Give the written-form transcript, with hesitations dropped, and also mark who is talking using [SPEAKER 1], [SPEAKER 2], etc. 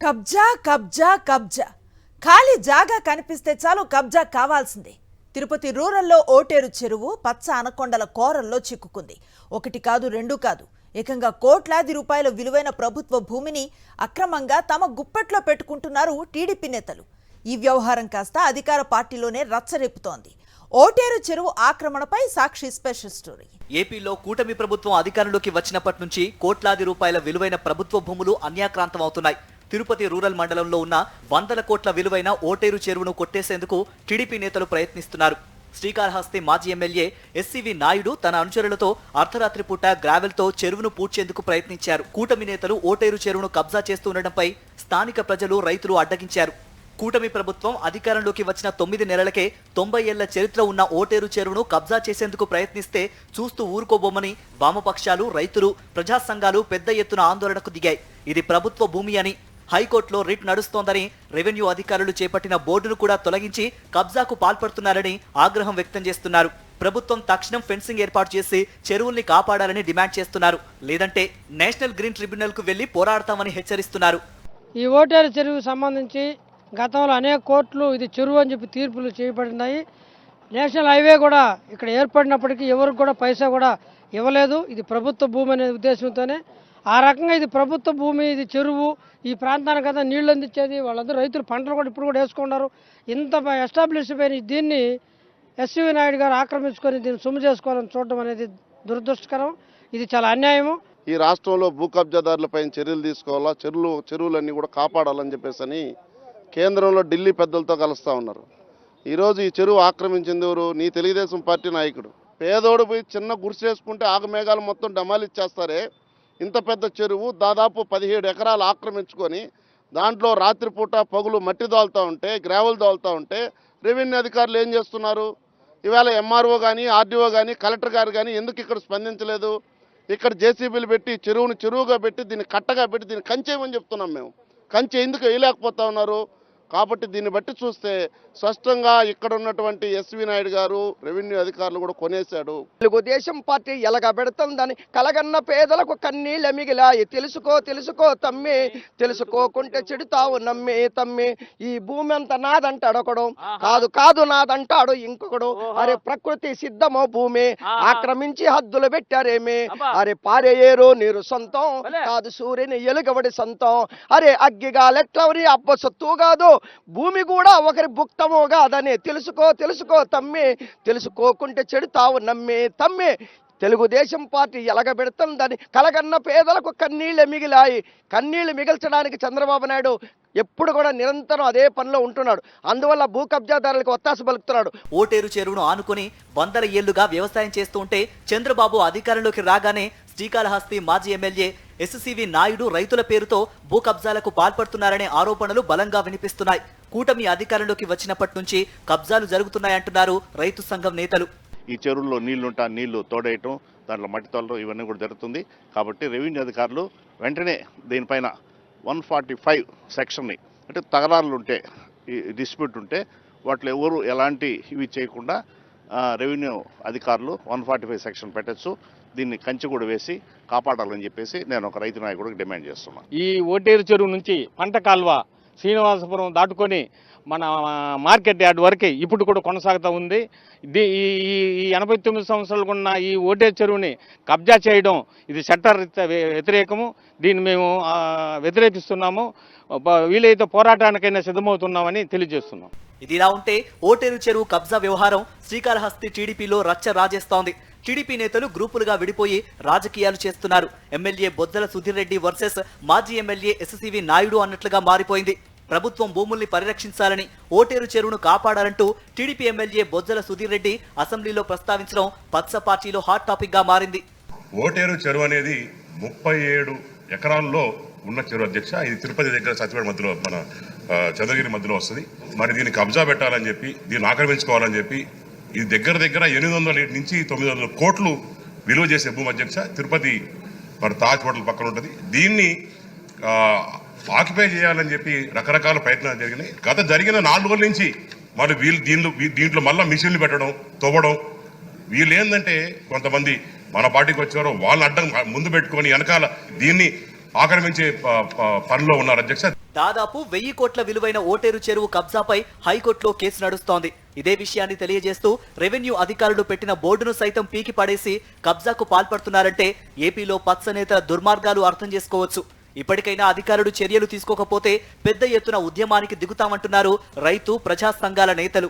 [SPEAKER 1] కబ్జా కబ్జా కబ్జా ఖాళీ జాగా కనిపిస్తే చాలు కబ్జా కావాల్సిందే. తిరుపతి రూరల్లో ఓటేరు చెరువు పచ్చ అనకొండల కోరల్లో చిక్కుకుంది. ఒకటి కాదు రెండు కాదు, ఏకంగా కోట్లాది రూపాయల విలువైన ప్రభుత్వ భూమిని అక్రమంగా తమ గుప్పెట్లో పెట్టుకుంటున్నారు టీడీపీ నేతలు. ఈ వ్యవహారం కాస్త అధికార పార్టీలోనే రచ్చరేపుతోంది. ఓటేరు చెరువు ఆక్రమణపై సాక్షి స్పెషల్ స్టోరీ.
[SPEAKER 2] ఏపీలో కూటమి ప్రభుత్వం అధికారంలోకి వచ్చినప్పటి నుంచి కోట్లాది రూపాయల విలువైన ప్రభుత్వ భూములు అన్యాక్రాంతం అవుతున్నాయి. తిరుపతి రూరల్ మండలంలో ఉన్న 100 కోట్ల విలువైన ఓటేరు చెరువును కొట్టేసేందుకు టీడీపీ నేతలు ప్రయత్నిస్తున్నారు. శ్రీకాళహస్తి మాజీ ఎమ్మెల్యే ఎస్సీవీ నాయుడు తన అనుచరులతో అర్ధరాత్రి పూట గ్రావెల్తో చెరువును పూడ్చేందుకు ప్రయత్నించారు. కూటమి నేతలు ఓటేరు చెరువును కబ్జా చేస్తుండటంపై స్థానిక ప్రజలు, రైతులు అడ్డగించారు. కూటమి ప్రభుత్వం అధికారంలోకి వచ్చిన 9 నెలలకే 90 ఏళ్ల చరిత్ర ఉన్న ఓటేరు చెరువును కబ్జా చేసేందుకు ప్రయత్నిస్తే చూస్తూ ఊరుకోబోమని వామపక్షాలు, రైతులు, ప్రజా సంఘాలు పెద్ద ఎత్తున ఆందోళనకు దిగాయి. ఇది ప్రభుత్వ భూమి అని, హైకోర్టులో రిట్ నడుస్తోందని, రెవెన్యూ అధికారులు చేపట్టిన బోర్డును కూడా తొలగించి కబ్జాకు పాల్పడుతున్నారని ఆగ్రహం వ్యక్తం చేస్తున్నారు. ప్రభుత్వం తక్షణం ఫెన్సింగ్ ఏర్పాటు చేసి చెరువుల్ని కాపాడాలని డిమాండ్ చేస్తున్నారు. లేదంటే నేషనల్ గ్రీన్ ట్రిబ్యునల్ కు వెళ్లి పోరాడతామని హెచ్చరిస్తున్నారు.
[SPEAKER 3] ఈ ఓటేరు చెరువుకు సంబంధించి గతంలో అనేక కోర్టులు ఇది చెరువు అని చెప్పి తీర్పులు చేయబడినాయి. నేషనల్ హైవే కూడా ఇక్కడ ఏర్పడినప్పటికీ ఎవరికి కూడా పైసా కూడా ఇవ్వలేదు. ఇది ప్రభుత్వ భూమి అనే ఉద్దేశంతోనే ఆ రకంగా ఇది ప్రభుత్వ భూమి, ఇది చెరువు, ఈ ప్రాంతానికి కదా నీళ్లు అందించేది. వాళ్ళందరూ రైతులు పంటలు కూడా ఇప్పుడు కూడా వేసుకున్నారు. ఇంత ఎస్టాబ్లిష్ అయిన దీన్ని ఎస్సీవీ నాయుడు గారు ఆక్రమించుకొని దీన్ని సొమ్ము చేసుకోవాలని చూడడం అనేది దురదృష్టకరం. ఇది చాలా అన్యాయము.
[SPEAKER 4] ఈ రాష్ట్రంలో భూ కబ్జాదారులపై చర్యలు తీసుకోవాలా, చెరువులన్నీ కూడా కాపాడాలని చెప్పేసి కేంద్రంలో ఢిల్లీ పెద్దలతో కలుస్తూ ఉన్నారు. ఈరోజు ఈ చెరువు ఆక్రమించింది ఎవరు? నీ తెలుగుదేశం పార్టీ నాయకుడు. పేదోడు పోయి చిన్న గుడిసేసుకుంటే ఆగమేఘాలు మొత్తం డమాలిచ్చేస్తారే. ఇంత పెద్ద చెరువు దాదాపు 17 ఎకరాలు ఆక్రమించుకొని దాంట్లో రాత్రిపూట పగులు మట్టి దోలుతూ ఉంటే, గ్రావెల్ దోలుతూ ఉంటే రెవెన్యూ అధికారులు ఏం చేస్తున్నారు? ఇవాళ ఎంఆర్ఓ కానీ, ఆర్డీఓ కానీ, కలెక్టర్ గారు కానీ ఎందుకు ఇక్కడ స్పందించలేదు? ఇక్కడ జేసీబీలు పెట్టి చెరువును చెరువుగా పెట్టి దీన్ని కట్టగా పెట్టి దీన్ని కంచేయమని చెప్తున్నాం మేము. కంచె ఎందుకు వేయలేకపోతా ఉన్నారు? కాబట్టి దీన్ని బట్టి చూస్తే స్పష్టంగా ఇక్కడ ఉన్నటువంటి ఎస్వీ నాయుడు గారు, రెవెన్యూ అధికారులు కూడా కొనేశాడు.
[SPEAKER 5] తెలుగుదేశం పార్టీ ఎలగ పెడుతుందని కలగన్న పేదలకు కన్నీళ్ళ మిగిలాయి. తెలుసుకో తెలుసుకో తమ్మి, తెలుసుకోకుంటే చెడుతావు నమ్మి తమ్మి. ఈ భూమి అంతా నాదంటాడు ఒకడు, కాదు కాదు నాదంటాడు ఇంకొకడు. అరే ప్రకృతి సిద్ధమో భూమి ఆక్రమించి హద్దులు పెట్టారేమి. అరే పారేయేరు నీరు సొంతం కాదు, సూర్యుని ఎలుగబడి సొంతం. అరే అగ్గిగాలెట్లవరి అబ్బ సొత్తు కాదు, భూమి కూడా ఒకరి భుక్తమో కాదని తెలుసుకో తెలుసుకో తమ్మి, తెలుసుకోకుంటే చెడుతావు నమ్మి తమ్మి. తెలుగుదేశం పార్టీ ఎలగబెడుతుందని కలగన్న పేదలకు కన్నీళ్లు మిగిలాయి. కన్నీళ్లు మిగిల్చడానికి చంద్రబాబు నాయుడు ఎప్పుడు కూడా నిరంతరం అదే పనిలో ఉంటున్నాడు. అందువల్ల భూ కబ్జాదారులకు ఒత్తాస పలుకుతున్నాడు.
[SPEAKER 2] ఓటేరు చెరువును ఆనుకొని 100 ఏళ్లుగా వ్యవసాయం చేస్తూ ఉంటే చంద్రబాబు అధికారంలోకి రాగానే శ్రీకాళహస్తి మాజీ ఎమ్మెల్యే ఎస్సీవీ నాయుడు రైతుల పేరుతో భూ కబ్జాలకు పాల్పడుతున్నారనే ఆరోపణలు బలంగా వినిపిస్తున్నాయి. కూటమి అధికారంలోకి వచ్చినప్పటి నుంచి కబ్జాలు జరుగుతున్నాయంటున్నారు రైతు సంఘం నేతలు.
[SPEAKER 4] ఈ చెరువుల్లో నీళ్లుంటా నీళ్లు తోడేయటం, దాంట్లో మట్టి తోలడం ఇవన్నీ కూడా జరుగుతుంది. కాబట్టి రెవెన్యూ అధికారులు వెంటనే దీనిపైన 145 సెక్షన్ని, అంటే తగరాలు ఉంటే, ఈ డిస్ప్యూట్ ఉంటే వాటిలో ఎవరు ఎలాంటి ఇవి చేయకుండా రెవెన్యూ అధికారులు 145 సెక్షన్ పెట్టచ్చు. దీన్ని కంచె కూడా వేసి కాపాడాలని చెప్పేసి నేను ఒక రైతు నాయకుడికి డిమాండ్ చేస్తున్నాను.
[SPEAKER 6] ఈ ఓటేరు చెరువు నుంచి పంట కాల్వ శ్రీనివాసపురం దాటుకొని మన మార్కెట్ యార్డ్ వరకు ఇప్పుడు కూడా కొనసాగుతూ ఉంది. ఈ 89 సంవత్సరాలకు ఉన్న ఈ ఓటేరు చెరువుని కబ్జా చేయడం ఇది చట్టరీత్యా వ్యతిరేకము. దీన్ని మేము వ్యతిరేకిస్తున్నాము. వీలైతే పోరాటానికైనా సిద్ధమవుతున్నామని తెలియజేస్తున్నాం.
[SPEAKER 2] ఇదిలా ఉంటే ఓటేరు చెరువు కబ్జా వ్యవహారం శ్రీకాళహస్తి టీడీపీలో రచ్చ రాజేస్తోంది. టీడీపీ నేతలు గ్రూపులుగా విడిపోయి రాజకీయాలు చేస్తున్నారు. ఎమ్మెల్యే బొజ్జల సుధీర్ రెడ్డి వర్సెస్ మాజీ ఎమ్మెల్యే ఎస్సీవీ నాయుడు అన్నట్లుగా మారిపోయింది. ప్రభుత్వం భూముల్ని పరిరక్షించాలని, ఓటేరు చెరువును కాపాడాలంటూ టీడీపీ ఎమ్మెల్యే బొజ్జల సుధీర్ రెడ్డి అసెంబ్లీలో ప్రస్తావించడం పచ్చ పార్టీలో హాట్ టాపిక్ గా మారింది.
[SPEAKER 7] ఓటేరు చెరువు అనేది 37 ఎకరాల్లో ఉన్న చెరువు అధ్యక్ష. ఇది తిరుపతి దగ్గర సత్యవేడ మధ్యలో, మన చంద్రగిరి మధ్యలో వస్తుంది. మరి దీన్ని కబ్జా పెట్టాలని చెప్పి, దీన్ని ఆక్రమించుకోవాలని చెప్పి, ఇది దగ్గర 800 నుంచి 900 కోట్లు విలువ చేసే భూమి అధ్యక్ష. తిరుపతి మరి తాజ్ హోటల్ పక్కన ఉంటుంది. దీన్ని ఆక్యుపై చేయాలని చెప్పి రకరకాల ప్రయత్నాలు జరిగినాయి. గత జరిగిన 4 రోజుల నుంచి మరి వీళ్ళు దీంట్లో మళ్ళీ మిషన్లు పెట్టడం, తవ్వడం. వీళ్ళు ఏంటంటే కొంతమంది మన పార్టీకి వచ్చారో వాళ్ళని అడ్డం ముందు పెట్టుకొని వెనకాల దీన్ని ఆక్రమించే పనిలో ఉన్నారు అధ్యక్ష.
[SPEAKER 2] దాదాపు 1000 కోట్ల విలువైన ఓటేరు చెరువు కబ్జాపై హైకోర్టులో కేసు నడుస్తోంది. ఇదే విషయాన్ని తెలియజేస్తూ రెవెన్యూ అధికారులు పెట్టిన బోర్డును సైతం పీకి పడేసి కబ్జాకు పాల్పడుతున్నారంటే ఏపీలో పచ్చనేతల దుర్మార్గాలు అర్థం చేసుకోవచ్చు. ఇప్పటికైనా అధికారులు చర్యలు తీసుకోకపోతే పెద్ద ఎత్తున ఉద్యమానికి దిగుతామంటున్నారు రైతు ప్రజా సంఘాల నేతలు.